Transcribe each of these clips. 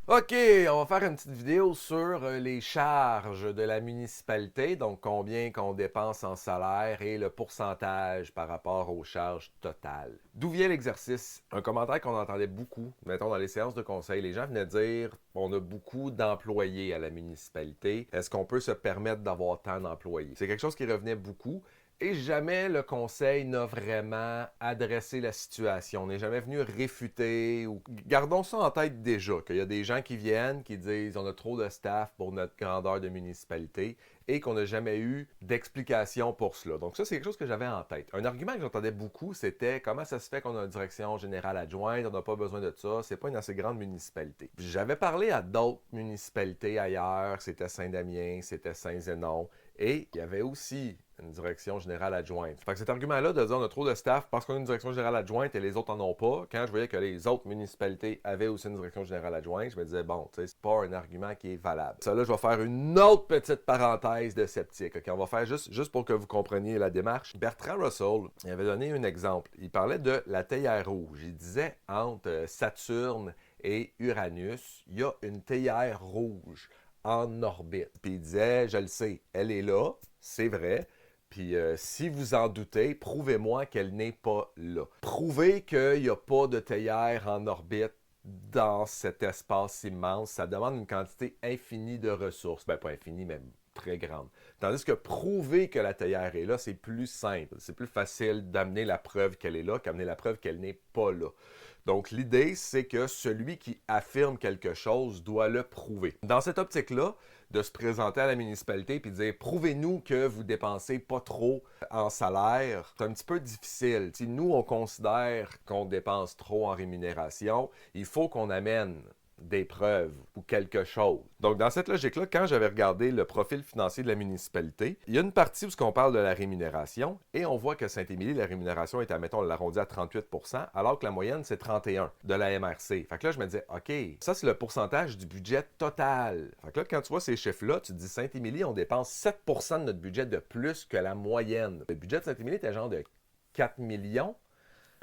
OK, on va faire une petite vidéo sur les charges de la municipalité, donc combien qu'on dépense en salaire et le pourcentage par rapport aux charges totales. D'où vient l'exercice? Un commentaire qu'on entendait beaucoup, mettons dans les séances de conseil, les gens venaient dire on a beaucoup d'employés à la municipalité, est-ce qu'on peut se permettre d'avoir tant d'employés? C'est quelque chose qui revenait beaucoup. Et jamais le conseil n'a vraiment adressé la situation. On n'est jamais venu réfuter ou... Gardons ça en tête déjà, qu'il y a des gens qui viennent, qui disent on a trop de staff pour notre grandeur de municipalité et qu'on n'a jamais eu d'explication pour cela. Donc ça, c'est quelque chose que j'avais en tête. Un argument que j'entendais beaucoup, c'était comment ça se fait qu'on a une direction générale adjointe, on n'a pas besoin de ça, c'est pas une assez grande municipalité. J'avais parlé à d'autres municipalités ailleurs, c'était Saint-Damien, c'était Saint-Zénon, et il y avait aussi une direction générale adjointe. Fait que cet argument-là de dire on a trop de staff parce qu'on a une direction générale adjointe et les autres en ont pas, quand je voyais que les autres municipalités avaient aussi une direction générale adjointe, je me disais bon, tu sais, c'est pas un argument qui est valable. Ça là, je vais faire une autre petite parenthèse de sceptique. Okay? On va faire juste pour que vous compreniez la démarche. Bertrand Russell, il avait donné un exemple. Il parlait de la théière rouge. Il disait entre Saturne et Uranus, il y a une théière rouge en orbite. Puis il disait, je le sais, elle est là, c'est vrai. Puis si vous en doutez, prouvez-moi qu'elle n'est pas là. Prouvez qu'il n'y a pas de théière en orbite dans cet espace immense. Ça demande une quantité infinie de ressources. Ben pas infinie, mais très grande. Tandis que prouver que la théière est là, c'est plus simple. C'est plus facile d'amener la preuve qu'elle est là qu'amener la preuve qu'elle n'est pas là. Donc l'idée, c'est que celui qui affirme quelque chose doit le prouver. Dans cette optique-là, de se présenter à la municipalité et de dire prouvez-nous que vous dépensez pas trop en salaire, c'est un petit peu difficile. Si nous, on considère qu'on dépense trop en rémunération, il faut qu'on amène des preuves ou quelque chose. Donc, dans cette logique-là, quand j'avais regardé le profil financier de la municipalité, il y a une partie où on parle de la rémunération et on voit que Saint-Émilie, la rémunération est, admettons, on l'arrondit à 38 alors que la moyenne, c'est 31 de la MRC. Fait que là, je me disais, OK, ça, c'est le pourcentage du budget total. Fait que là, quand tu vois ces chiffres-là, tu te dis, Saint-Émilie, on dépense 7 de notre budget de plus que la moyenne. Le budget de Saint-Émilie était genre de 4 millions.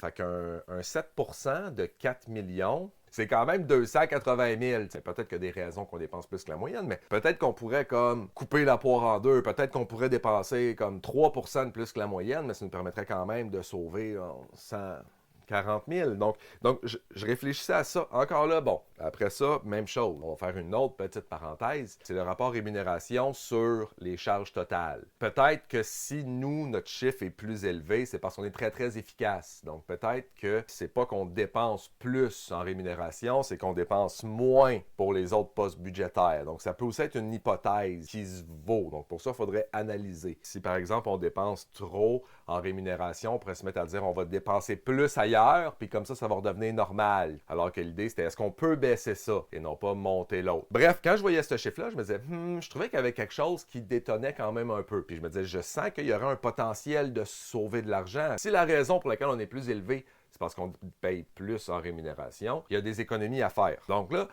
Fait qu'un 7 de 4 millions, c'est quand même 280 000. C'est peut-être qu'il y a des raisons qu'on dépense plus que la moyenne, mais peut-être qu'on pourrait comme couper la poire en deux. Peut-être qu'on pourrait dépenser comme 3 de plus que la moyenne, mais ça nous permettrait quand même de sauver 140 000. Donc je réfléchissais à ça. Encore là, bon, après ça, même chose. On va faire une autre petite parenthèse. C'est le rapport rémunération sur les charges totales. Peut-être que si nous, notre chiffre est plus élevé, c'est parce qu'on est très, très efficace. Donc peut-être que c'est pas qu'on dépense plus en rémunération, c'est qu'on dépense moins pour les autres postes budgétaires. Donc ça peut aussi être une hypothèse qui se vaut. Donc pour ça, il faudrait analyser. Si par exemple, on dépense trop en rémunération, on pourrait se mettre à dire on va dépenser plus ailleurs, puis comme ça va redevenir normal. Alors que l'idée, c'était est-ce qu'on peut baisser ça et non pas monter l'autre. Bref, quand je voyais ce chiffre-là, je me disais, je trouvais qu'il y avait quelque chose qui détonnait quand même un peu. Puis je me disais, je sens qu'il y aurait un potentiel de sauver de l'argent. Si la raison pour laquelle on est plus élevé, c'est parce qu'on paye plus en rémunération, il y a des économies à faire. Donc là,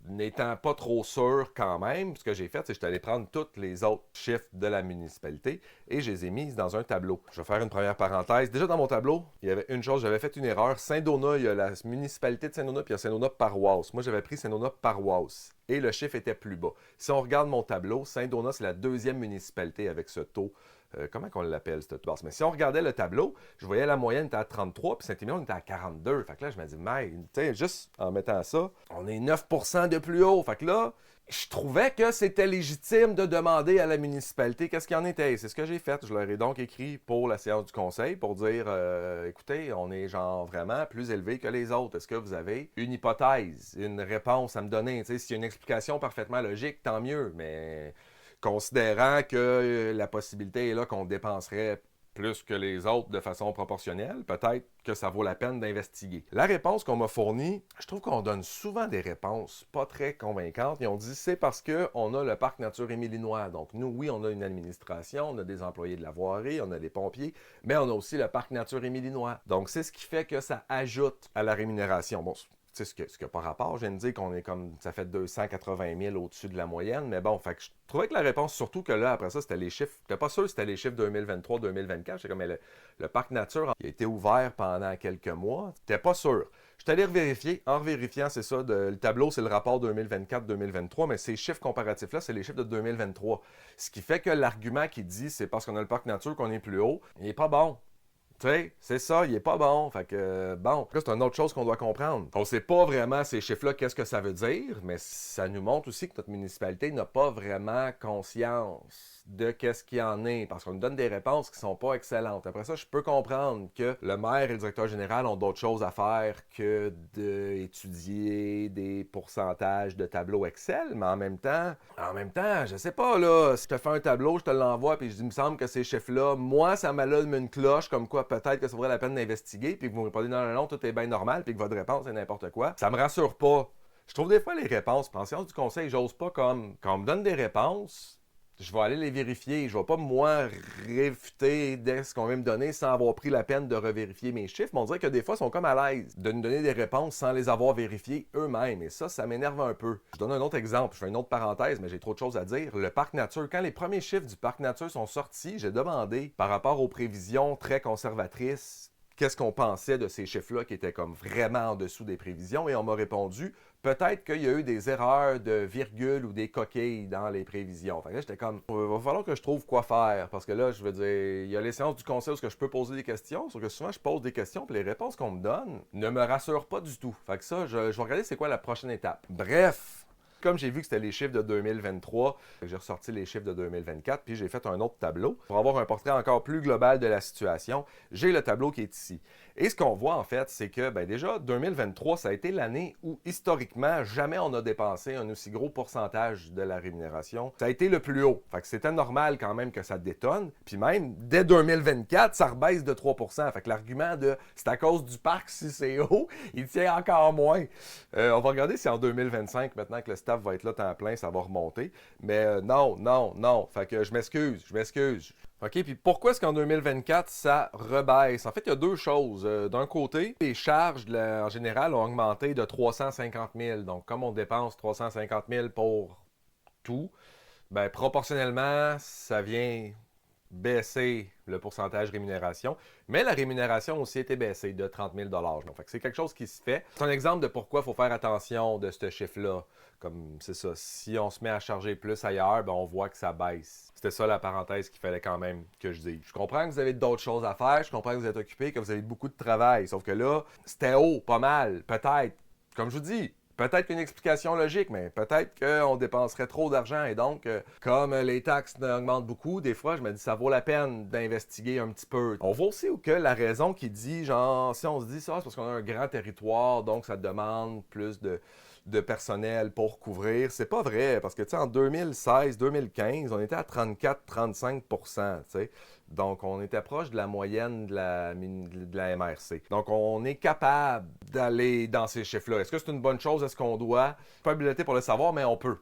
n'étant pas trop sûr quand même, ce que j'ai fait, c'est que je suis allé prendre tous les autres chiffres de la municipalité et je les ai mis dans un tableau. Je vais faire une première parenthèse. Déjà dans mon tableau, il y avait une chose, j'avais fait une erreur. Saint-Donat, il y a la municipalité de Saint-Donat, puis il y a Saint-Donat paroisse. Moi, j'avais pris Saint-Donat paroisse et le chiffre était plus bas. Si on regarde mon tableau, Saint-Donat, c'est la deuxième municipalité avec ce taux. Comment qu'on l'appelle, cette basse? Mais si on regardait le tableau, je voyais la moyenne était à 33, puis Saint-Émilion était à 42. Fait que là, je me dis, mais, tu sais, juste en mettant ça, on est 9 de plus haut. Fait que là, je trouvais que c'était légitime de demander à la municipalité qu'est-ce qu'il en était. C'est ce que j'ai fait. Je leur ai donc écrit pour la séance du conseil pour dire, écoutez, on est genre vraiment plus élevé que les autres. Est-ce que vous avez une hypothèse, une réponse à me donner? Tu sais, s'il y a une explication parfaitement logique, tant mieux, mais considérant que la possibilité est là qu'on dépenserait plus que les autres de façon proportionnelle, peut-être que ça vaut la peine d'investiguer. La réponse qu'on m'a fournie, je trouve qu'on donne souvent des réponses pas très convaincantes. Ils ont dit c'est parce qu'on a le parc nature émilinois. Donc nous, oui, on a une administration, on a des employés de la voirie, on a des pompiers, mais on a aussi le parc nature émilinois. Donc c'est ce qui fait que ça ajoute à la rémunération. Bon, tu sais, ce qui n'a pas rapport, je viens de dire qu'on est comme, ça fait 280 000 au-dessus de la moyenne, mais bon, fait que je trouvais que la réponse, surtout que là, après ça, c'était les chiffres, j'étais pas sûr que c'était les chiffres 2023-2024, j'étais comme, mais le parc nature, il a été ouvert pendant quelques mois, j'étais pas sûr. Je suis allé revérifier. En revérifiant, c'est ça, le tableau, c'est le rapport 2024-2023, mais ces chiffres comparatifs-là, c'est les chiffres de 2023. Ce qui fait que l'argument qui dit c'est parce qu'on a le parc nature qu'on est plus haut, il n'est pas bon. Tu sais, c'est ça, il est pas bon. Fait que, bon, là, c'est une autre chose qu'on doit comprendre. On sait pas vraiment ces chiffres-là, qu'est-ce que ça veut dire, mais ça nous montre aussi que notre municipalité n'a pas vraiment conscience de qu'est-ce qu'il y en est, parce qu'on nous donne des réponses qui sont pas excellentes. Après ça, je peux comprendre que le maire et le directeur général ont d'autres choses à faire que d'étudier des pourcentages de tableaux Excel, mais en même temps, je sais pas, là, si je te fais un tableau, je te l'envoie, puis je dis, il me semble que ces chiffres-là, moi, ça m'allume une cloche, comme quoi peut-être que ça vaudrait la peine d'investiguer, puis que vous me répondez non, non, non, tout est bien normal, puis que votre réponse est n'importe quoi. Ça me rassure pas. Je trouve des fois les réponses, en sciences du conseil, j'ose pas comme, quand on me donne des réponses, je vais aller les vérifier. Je ne vais pas, moi, réfuter dès ce qu'on vient me donner sans avoir pris la peine de revérifier mes chiffres. Mais on dirait que des fois, ils sont comme à l'aise de nous donner des réponses sans les avoir vérifiées eux-mêmes. Et ça m'énerve un peu. Je donne un autre exemple. Je fais une autre parenthèse, mais j'ai trop de choses à dire. Le parc nature, quand les premiers chiffres du parc nature sont sortis, j'ai demandé, par rapport aux prévisions très conservatrices, qu'est-ce qu'on pensait de ces chiffres-là qui étaient comme vraiment en dessous des prévisions. Et on m'a répondu, peut-être qu'il y a eu des erreurs de virgule ou des coquilles dans les prévisions. Fait que là, j'étais comme, il va falloir que je trouve quoi faire. Parce que là, je veux dire, il y a les séances du conseil où je peux poser des questions. Sauf que souvent, je pose des questions, puis les réponses qu'on me donne ne me rassurent pas du tout. Fait que ça, je vais regarder c'est quoi la prochaine étape. Bref. Comme j'ai vu que c'était les chiffres de 2023, j'ai ressorti les chiffres de 2024, puis j'ai fait un autre tableau. Pour avoir un portrait encore plus global de la situation, j'ai le tableau qui est ici. Et ce qu'on voit en fait, c'est que déjà, 2023, ça a été l'année où historiquement, jamais on a dépensé un aussi gros pourcentage de la rémunération. Ça a été le plus haut. Fait que c'était normal quand même que ça détonne. Puis même, dès 2024, ça rebaisse de 3%. Fait que l'argument de c'est à cause du parc si c'est haut, il tient encore moins. On va regarder si en 2025, maintenant que le staff va être là temps plein, ça va remonter. Mais non. Fait que je m'excuse. OK, puis pourquoi est-ce qu'en 2024, ça rebaisse? En fait, il y a deux choses. D'un côté, les charges, en général, ont augmenté de 350 000. Donc, comme on dépense 350 000 pour tout, ben proportionnellement, ça vient baisser le pourcentage rémunération, mais la rémunération aussi a été baissée de 30 000 Donc, c'est quelque chose qui se fait. C'est un exemple de pourquoi il faut faire attention de ce chiffre-là. Comme c'est ça, si on se met à charger plus ailleurs, ben on voit que ça baisse. C'était ça la parenthèse qu'il fallait quand même que je dise. Je comprends que vous avez d'autres choses à faire, je comprends que vous êtes occupé, que vous avez beaucoup de travail, sauf que là, c'était haut, pas mal, peut-être. Comme je vous dis, peut-être qu'une explication logique, mais peut-être qu'on dépenserait trop d'argent et donc, comme les taxes augmentent beaucoup, des fois, je me dis ça vaut la peine d'investiguer un petit peu. On voit aussi que la raison qui dit, genre, si on se dit ça, c'est parce qu'on a un grand territoire, donc ça demande plus de personnel pour couvrir. C'est pas vrai, parce que, tu sais, en 2016-2015, on était à 34-35 %, tu sais. Donc, on était proche de la moyenne de la MRC. Donc, on est capable d'aller dans ces chiffres-là. Est-ce que c'est une bonne chose? Est-ce qu'on doit? Pas habilité pour le savoir, mais on peut.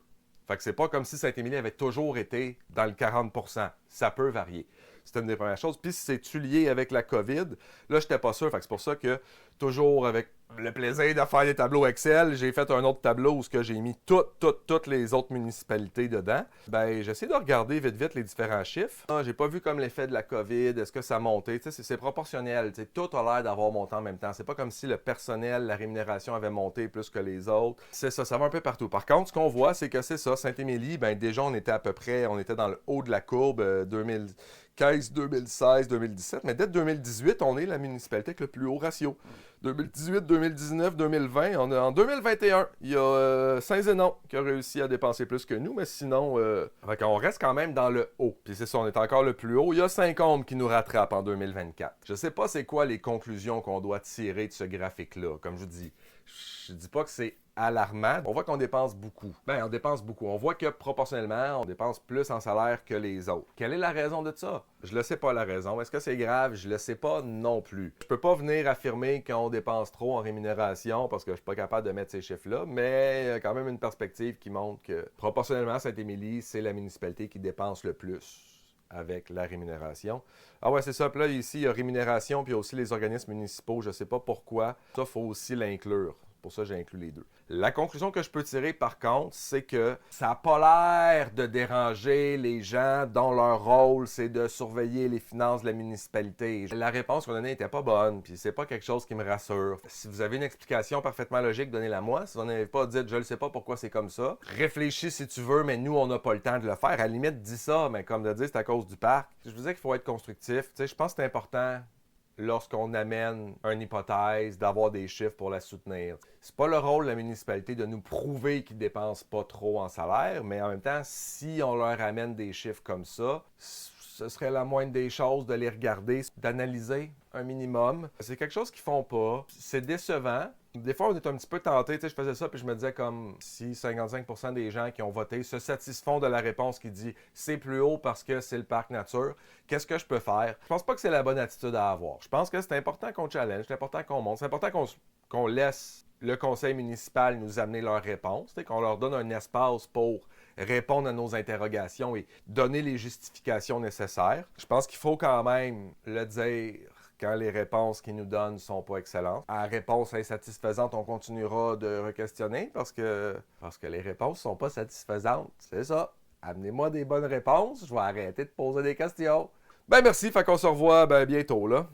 Fait que c'est pas comme si Saint-Émilie avait toujours été dans le 40 %. Ça peut varier. C'était une des premières choses. Puis, si c'est-tu lié avec la COVID? Là, j'étais pas sûr. Fait que c'est pour ça que, toujours avec le plaisir de faire des tableaux Excel, j'ai fait un autre tableau où j'ai mis toutes les autres municipalités dedans. Ben, j'essaie de regarder vite les différents chiffres. Ah, j'ai pas vu comme l'effet de la COVID, est-ce que ça a monté? C'est proportionnel. T'sais, tout a l'air d'avoir monté en même temps. C'est pas comme si le personnel, la rémunération avait monté plus que les autres. C'est ça, ça va un peu partout. Par contre, ce qu'on voit, c'est que c'est ça, Saint-Émilie, ben déjà, on était à peu près, on était dans le haut de la courbe 2015, 2016, 2017, mais dès 2018, on est la municipalité avec le plus haut ratio. 2018, 2019, 2020, en 2021, il y a Saint-Zénon qui a réussi à dépenser plus que nous, mais sinon, on reste quand même dans le haut. Puis c'est ça, on est encore le plus haut. Il y a Saint-Côme qui nous rattrape en 2024. Je sais pas c'est quoi les conclusions qu'on doit tirer de ce graphique-là. Comme je vous dis, je dis pas que c'est alarmant. On voit qu'on dépense beaucoup. On dépense beaucoup. On voit que proportionnellement, on dépense plus en salaire que les autres. Quelle est la raison de ça? Je ne sais pas la raison. Est-ce que c'est grave? Je le sais pas non plus. Je peux pas venir affirmer qu'on dépense trop en rémunération parce que je suis pas capable de mettre ces chiffres-là, mais il y a quand même une perspective qui montre que proportionnellement, Saint-Émilie, c'est la municipalité qui dépense le plus avec la rémunération. Ah ouais, c'est ça. Puis là, ici, il y a rémunération, puis il y a aussi les organismes municipaux. Je ne sais pas pourquoi. Ça, il faut aussi l'inclure. pour ça que j'ai inclus les deux. La conclusion que je peux tirer, par contre, c'est que ça n'a pas l'air de déranger les gens dont leur rôle, c'est de surveiller les finances de la municipalité. La réponse qu'on donnait n'était pas bonne, puis c'est pas quelque chose qui me rassure. Si vous avez une explication parfaitement logique, donnez-la moi. Si vous n'en avez pas, dites « je ne sais pas pourquoi c'est comme ça ». Réfléchis si tu veux, mais nous, on n'a pas le temps de le faire. À la limite, dis ça, mais comme de dire, c'est à cause du parc. Je vous disais qu'il faut être constructif. Tu sais, je pense que c'est important lorsqu'on amène une hypothèse, d'avoir des chiffres pour la soutenir. C'est pas le rôle de la municipalité de nous prouver qu'ils dépensent pas trop en salaire, mais en même temps, si on leur amène des chiffres comme ça, ce serait la moindre des choses de les regarder, d'analyser un minimum. C'est quelque chose qu'ils font pas. C'est décevant. Des fois, on est un petit peu tenté. Tu sais, je faisais ça, puis je me disais comme si 55% des gens qui ont voté se satisfont de la réponse qui dit c'est plus haut parce que c'est le parc nature, qu'est-ce que je peux faire? Je pense pas que c'est la bonne attitude à avoir. Je pense que c'est important qu'on challenge, c'est important qu'on monte, c'est important qu'on laisse le conseil municipal nous amener leurs réponses, qu'on leur donne un espace pour répondre à nos interrogations et donner les justifications nécessaires. Je pense qu'il faut quand même le dire quand les réponses qu'ils nous donnent ne sont pas excellentes. À réponse insatisfaisante, on continuera de re-questionner parce que les réponses ne sont pas satisfaisantes. C'est ça. Amenez-moi des bonnes réponses, je vais arrêter de poser des questions. Ben merci, fait qu'on se revoit bientôt là.